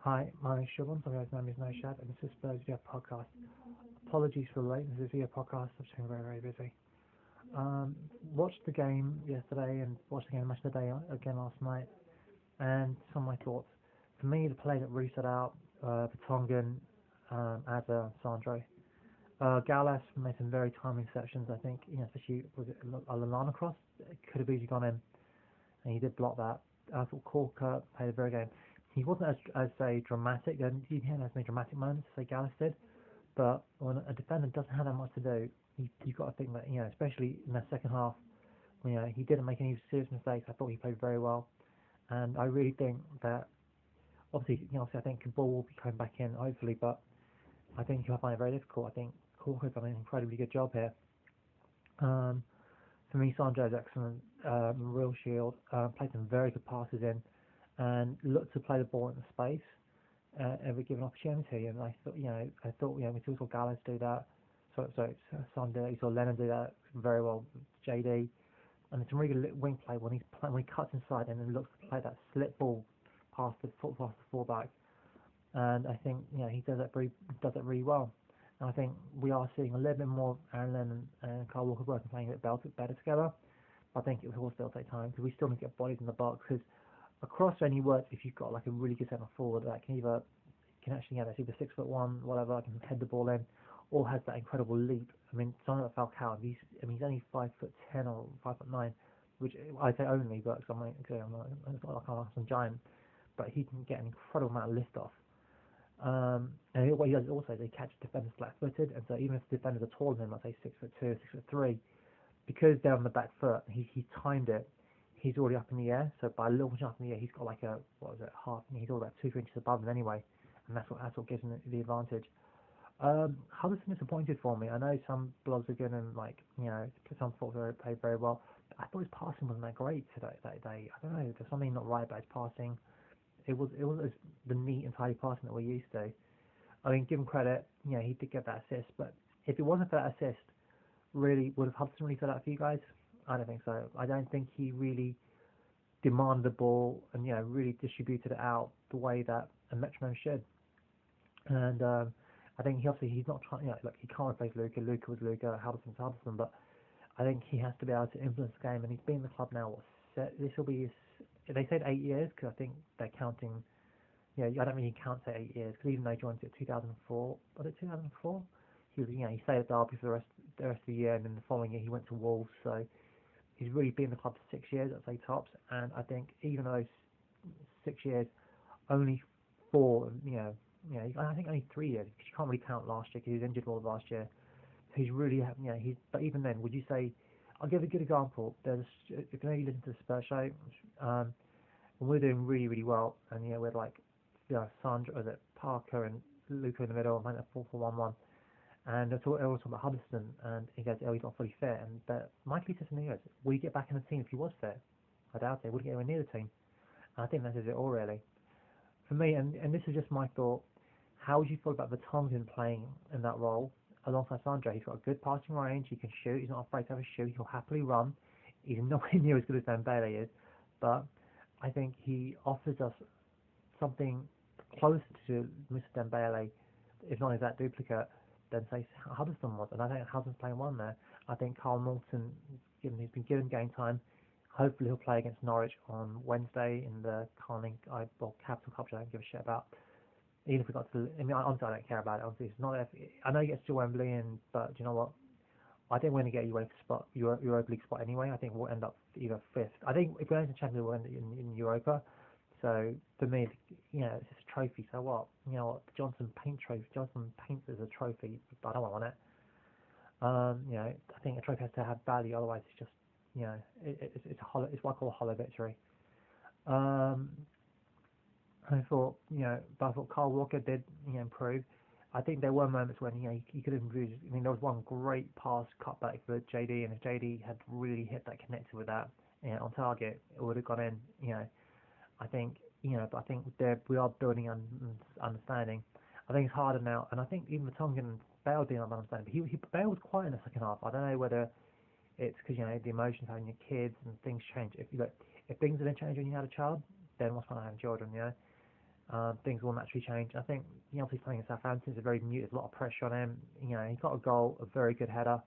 Hi, my name is Siobhan, my name is No Shad, and this is Spurs video podcast. Apologies for the lateness of this video podcast, I've been very, very busy. Watched the game yesterday and watched the game much of the day again last night, and some of my thoughts. For me, the play that really stood out, Vertonghen, Azza, Sandro. Gallas made some very timely interceptions, I think, especially was it a Lallana cross? It could have easily gone in, and he did block that. I thought Corker played a very good game. He wasn't as say dramatic, and he had as many dramatic moments as say Gallas did. But when a defender doesn't have that much to do, you've got to think that especially in the second half, when he didn't make any serious mistakes. I thought he played very well, and I really think that obviously I think the ball will be coming back in hopefully, but I think he'll find it very difficult. I think Corker's done an incredibly good job here. For me, Sandro's excellent, real shield, played some very good passes in, and looked to play the ball into space every given opportunity. And I thought, we saw Gallas do that. So Sandro, you saw Lennon do that very well. JD, and it's a really good wing play when he cuts inside and then looks to play that slip ball past the fullback. And I think he does that really well. And I think we are seeing a little bit more of Aaron Lennon and Carl Walker working playing a bit better together. I think it will still take time because we still need to get bodies in the box. Because across only works if you've got like a really good centre forward that can actually that's either 6'1", whatever, can head the ball in, or has that incredible leap. I mean, something like Falcao, he's only 5'10" or 5'9", which I say only, but I'm not like some giant, but he can get an incredible amount of lift off. And what he does also is he catches defenders flat-footed, and so even if the defenders are taller than him, like say 6'2", 6'3", because they're on the back foot, he timed it. He's already up in the air, so by launching up in the air, he's got like half. He's all about 2-3 inches above him anyway, and that's what gives him the advantage. Hudd's disappointed for me. I know some blogs are good and some folks played very well. I thought his passing wasn't that great that day. I don't know, there's something not right about his passing. It was the neat and tidy passing that we're used to. I mean, give him credit, he did get that assist, but if it wasn't for that assist, really, would have Hudson really stood out for you guys? I don't think so. I don't think he really demanded the ball and really distributed it out the way that a metronome should. And I think he's not trying. He can't replace Luka. Luka was Luka. Hudson was Hudson. But I think he has to be able to influence the game. And he's been in the club now. This will be his. They said 8 years because I think they're counting. I don't really count to 8 years because even though he joined it 2004, was it 2004? He was he stayed at Derby for the rest of the year, and then the following year he went to Wolves. So he's really been in the club for 6 years, I'd say tops. And I think even those 6 years, only 4, I think only 3 years because you can't really count last year because he was injured all of last year. He's really, but even then, would you say? I'll give a good example. If you listen to the Spurs show, and we're doing really, really well, and we're like, Sandra, Parker and Luca in the middle, and like 4-4-1-1. And I was talking about Hudson, and he goes, he's not fully fit. But Michael says to me, would he get back in the team if he was fit? I doubt it. Would he get anywhere near the team? And I think that is it all, really. For me, and this is just my thought, how would you feel about Vertonghen playing in that role alongside Sandro? He's got a good passing range, he can shoot, he's not afraid to have a shoot, he'll happily run. He's nowhere near as good as Dembele is, but I think he offers us something closer to Mr. Dembele, if not exact duplicate, than say Hudson was. And I think Hudson's playing one there. I think Carl Morton, he's been given game time. Hopefully he'll play against Norwich on Wednesday in the Capital Cup, which I don't give a shit about. Even if we got to, honestly, I don't care about it. Honestly, it's not. I know he gets to Wembley, but do you know what? I think we're going to get a Europa League spot anyway. I think we'll end up either 5th. I think if we're going to the Champions League, we'll end up in Europa. So for me, it's just a trophy. So what? The Johnson Paint trophy. Johnson Paint is a trophy, but I don't want it. I think a trophy has to have value. Otherwise, it's just it's a hollow. It's what I call a hollow victory. I thought, but I thought Carl Walker did, improve. I think there were moments when, he could have improved. I mean, there was one great pass cutback for JD, and if JD had really hit that connector with that on target, it would have gone in. I think, but I think we are building understanding. I think it's harder now, and I think even Vertonghen and Bale didn't understand. But Bale was quiet in the second half. I don't know whether it's because the emotions of having your kids and things change. If things didn't change when you had a child, then what's going to have children? things will naturally change. I think, obviously playing in Southampton is a very muted, a lot of pressure on him. He got a goal, a very good header.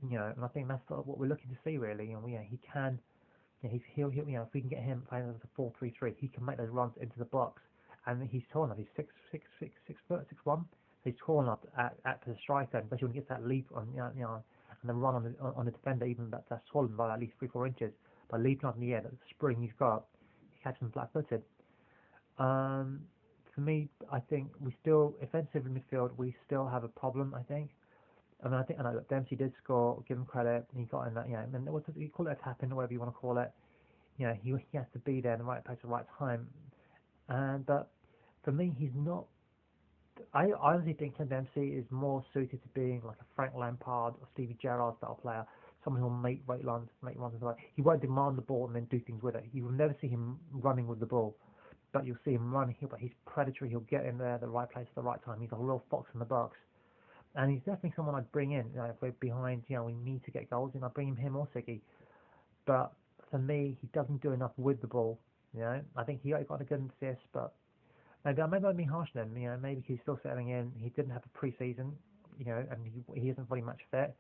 And I think that's sort of what we're looking to see really. And he can, he'll, if we can get him playing as a 4-3-3, he can make those runs into the box. And he's tall enough. He's 6'1". So he's tall enough at the striker, especially when he gets that leap on, and the run on the defender, even that's taller by at least 3-4 inches. By leaping up in the air, that spring he's got, he catches him flat-footed. For me, I think we still, offensive in midfield, we still have a problem, I think. I know that Dempsey did score, give him credit, he got in that, and you call it a tap-in or whatever you want to call it. He has to be there in the right place at the right time. But for me, he's not. I honestly think Clint Dempsey is more suited to being like a Frank Lampard or Stevie Gerrard style player, someone who will make runs in the right. He won't demand the ball and then do things with it. You will never see him running with the ball, but you'll see him running. But he's predatory. He'll get in there at the right place at the right time. He's a real fox in the box, and he's definitely someone I'd bring in. If we're behind, we need to get goals, and I'd bring him or Siggy. But for me, he doesn't do enough with the ball. I think he got a good assist, but maybe I'm being harsh on him. Maybe he's still settling in. He didn't have a pre-season, and he isn't fully match fit.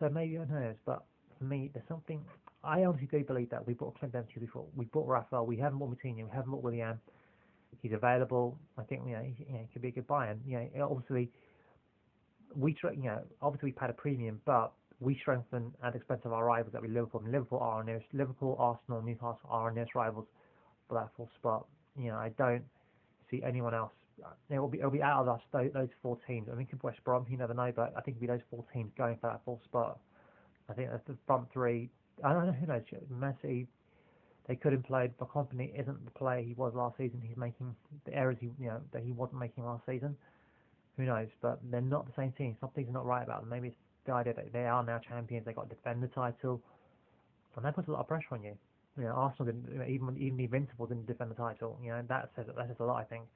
So maybe who knows. But for me, there's something. I honestly do believe that we bought Clint Dempsey before. We bought Rafael. We haven't bought Moutinho. We haven't bought Willian. He's available. I think he could be a good buy. And obviously obviously we paid a premium, but we strengthen at the expense of our rivals that we Liverpool. And Liverpool are our nearest. Liverpool, Arsenal, Newcastle are our nearest rivals for that fourth spot. I don't see anyone else. It'll be out of us those 4 teams. I think West Brom, you never know, but I think it'll be those 4 teams going for that fourth spot. I think that's the front 3. I don't know, who knows. Man City, they could have played, but Company isn't the player he was last season. He's making the errors that he wasn't making last season. Who knows? But they're not the same team. Something's not right about them. Maybe it's the idea that they are now champions. They got to defend the title, and that puts a lot of pressure on you. Arsenal didn't, even the Invincible didn't defend the title. That says a lot, I think.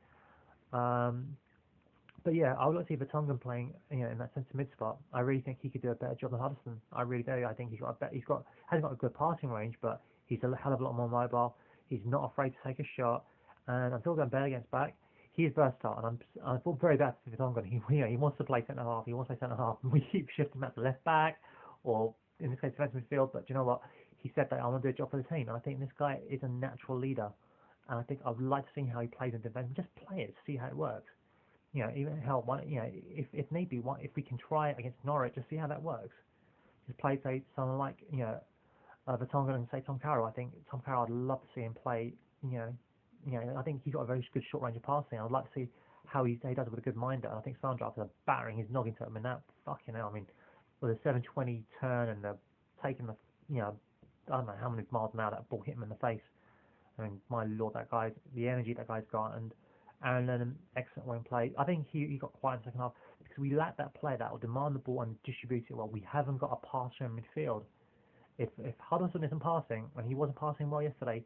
But yeah, I would like to see Vertonghen playing, in that centre mid spot. I really think he could do a better job than Hudson. I really do. I think hasn't got a good passing range, but he's a hell of a lot more mobile. He's not afraid to take a shot, and until Bergkam's back, he is versatile. And I feel very bad for Vertonghen. He wants to play centre half. He wants to play centre half, and we keep shifting him out to left back, or in this case defensive midfield. But do you know what? He said that I want to do a job for the team, and I think this guy is a natural leader. And I think I'd like to see how he plays in defence. Just play it, see how it works. Even hell, if need be, if we can try it against Norwich, just see how that works. Just play, say, someone like Vertonghen and say Tom Carroll. I think Tom Carroll, I'd love to see him play. I think he's got a very good short range of passing. I'd like to see how he does it with a good minder. And I think Sandra, after battering his noggin to him, and that fucking hell. I mean, with a 720 turn and taking the, I don't know how many miles an hour that ball hit him in the face. I mean, my lord, the energy that guy's got, and Aaron Lennon, excellent when played. I think he got quiet in the second half because we lack that player that will demand the ball and distribute it well. We haven't got a passer in midfield. If Huddleston isn't passing, and he wasn't passing well yesterday,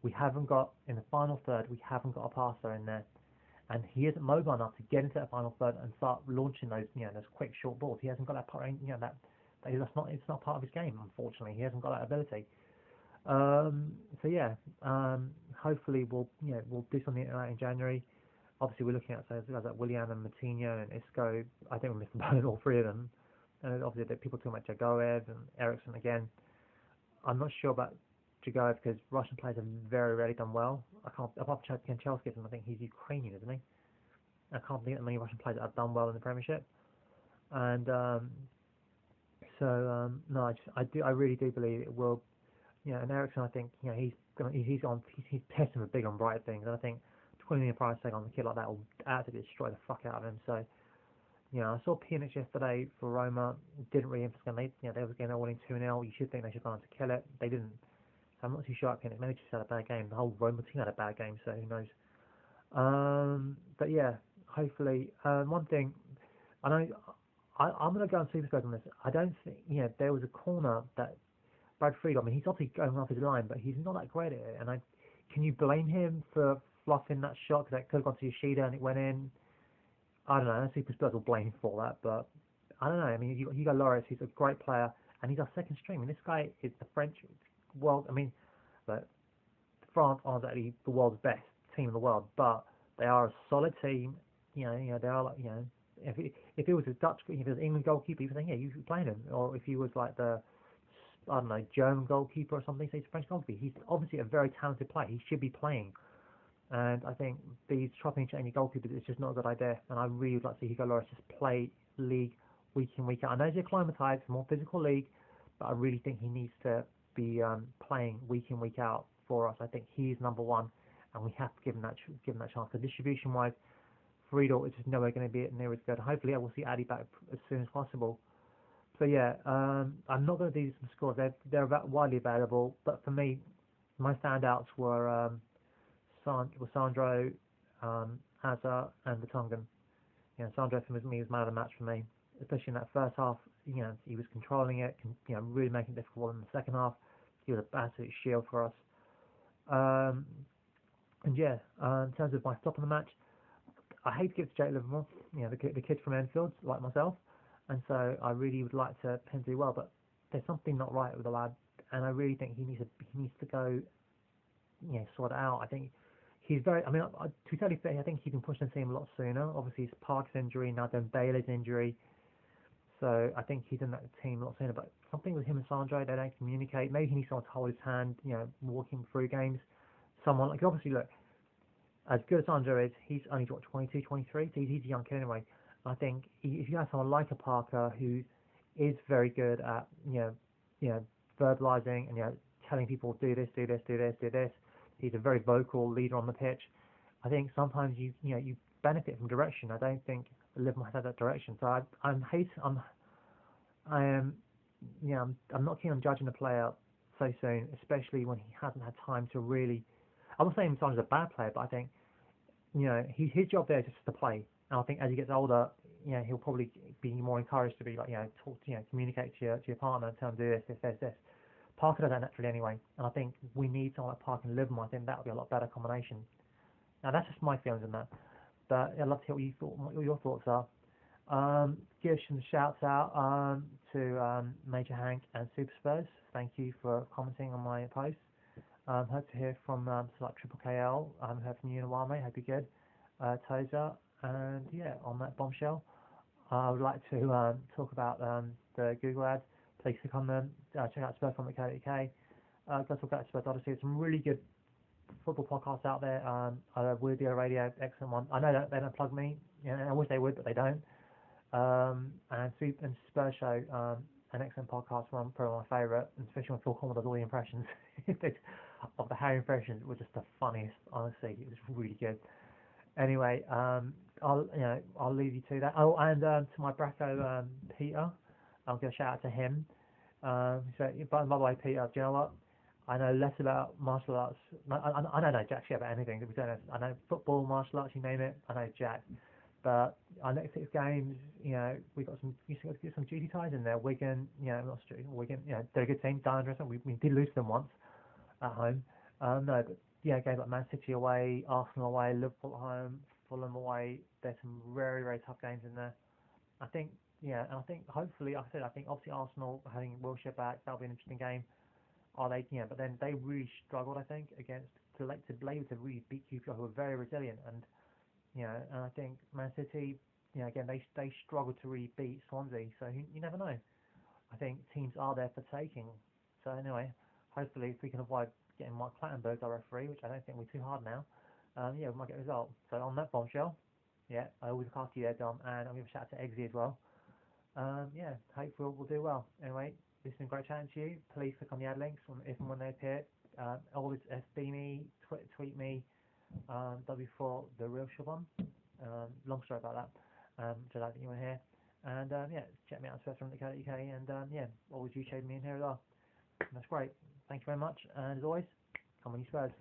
we haven't got, in the final third, we haven't got a passer in there. And he isn't mobile enough to get into that final third and start launching those, those quick short balls. He hasn't got that part, it's not part of his game, unfortunately. He hasn't got that ability. So yeah, hopefully we'll do something like that in January. Obviously we're looking at guys like Willian and Moutinho and Isco. I think we're missing about all 3 of them. And obviously there are people talking about Jagoev and Ericsson again. I'm not sure about Jagoev because Russian players have very rarely done well. Apart from Chavscum, I think he's Ukrainian, isn't he? I can't think of many Russian players that have done well in the Premiership. And no, I really do believe it will. And Ericsson, I think he's testing for big on bright things, and I think 20 million price tag on the kid like that will absolutely destroy the fuck out of him. So, I saw Phoenix yesterday for Roma. Didn't really emphasize they was getting winning 2-0. You should think they should go on to kill it. They didn't. So I'm not too sure about Phoenix. Maybe just had a bad game. The whole Roma team had a bad game, so who knows. But yeah, hopefully. One thing, I know I'm going to go on Super Spurs on this. I don't think there was a corner that Brad Fried, he's obviously going off his line, but he's not that great at it. And can you blame him for fluffing that shot because that could have gone to Yoshida and it went in? I don't know. Super Spurs will blame him for that, but I don't know. I mean, you got Lloris, he's a great player, and he's our second string. I mean, this guy is the French world. I mean, but France aren't actually the world's best team in the world, but They are a solid team. They are like, if it was a Dutch, if it was an England goalkeeper, you'd think, yeah, you should play him. Or if he was like the, I don't know, German goalkeeper or something, say he's a French goalkeeper. He's obviously a very talented player. He should be playing. And I think these chopping and changing goalkeepers is just not a good idea. And I really would like to see Hugo Lloris just play league week in, week out. I know he's acclimatised, it's a more physical league, but I really think he needs to be playing week in, week out for us. I think he's number one, and we have to give him that chance. So distribution-wise, Friedel is just nowhere going to be near as good. Hopefully, I will see Addy back as soon as possible. So yeah, I'm not going to do some scores. They're widely available, but for me, my standouts were Sandro, Azar, and Vertonghen. Sandro for me was man of the match for me, especially in that first half. He was controlling it, really making it difficult. In the second half, he was an absolute shield for us. And yeah, in terms of my stop on the match, I hate to give it to Jake Livermore, the kid from Enfield, like myself, and so I really would like to him to do well, but there's something not right with the lad, and I really think he needs to go, sort it out. I think he's very. I mean, to be totally fair, I think he can push the team a lot sooner. Obviously, his Park's injury, now then Bailey's injury, so I think he's in that team a lot sooner. But something with him and Sandro, they don't communicate. Maybe he needs someone to hold his hand, walking through games. Someone like, obviously, look, as good as Sandro is, he's only what 22, 23, so he's a young kid anyway. I think if you have someone like a Parker who is very good at verbalizing and telling people do this, do this, do this, do this. He's a very vocal leader on the pitch. I think sometimes you benefit from direction. I don't think Livermore has that direction. So I'm not keen on judging a player so soon, especially when he hasn't had time to really. I'm not saying Sandro's a bad player, but I think his job there is just to play. And I think as he gets older, he'll probably be more encouraged to be like, talk, communicate to your partner in terms of this. Parker does that naturally anyway, and I think we need someone like Parker and Livermore. I think that would be a lot better combination. Now that's just my feelings on that, but I'd love to hear what your thoughts are. Give some shouts out to Major Hank and Super Spurs. Thank you for commenting on my post. Hope to hear from like Triple KL. Heard from you in a while, mate. Hope you're good. Tozer, and yeah, on that bombshell, I would like to talk about the Google ads. Please click on them. Check out Spurs Forum at UK. Go talk about Spurs Odyssey. There's some really good football podcasts out there. Weird Deal Radio, excellent one. I know that they don't plug me. I wish they would, but they don't. And Spurs Show, an excellent podcast, one probably my favourite, and especially when Phil Cornwall does all the impressions of the Harry impressions, were just the funniest. Honestly, it was really good. Anyway, I'll leave you to that. Oh, and to my Bracco Peter, I'll give a shout out to him. So, by the way, Peter, do you know what? I know less about martial arts. I don't know jack shit about anything. We don't know. I know football, martial arts, you name it. I know jack. But our next 6 games, we got some. You got to get some duty ties in there. Wigan, not Wigan. They're a good team. Dangerous. We did lose them once at home. No, but games like Man City away, Arsenal away, Liverpool at home, Fulham away. There's some very, very tough games in there. I think, and I think hopefully, I think obviously Arsenal having Wilshere back, that'll be an interesting game. Are they, but then they really struggled, I think, against to really beat QPR, who were very resilient, and and I think Man City, again they struggled to really beat Swansea, so you never know. I think teams are there for taking. So anyway, hopefully if we can avoid getting Mike Clattenburg our referee, which I don't think we're too hard now, we might get a result. So on that bombshell, I always look after you there, Dom, and I'll give a shout out to Eggsy as well. Hopefully we'll do well. Anyway, it's been great chatting to you. Please click on the ad links if and when they appear. Always FB me, tweet me, W4 the real Shabon. Long story about that. Just like that you want to hear. And check me out on Spurs Forum at UK, and always YouTube me in here as well. And that's great. Thank you very much, and as always, come on you Spurs.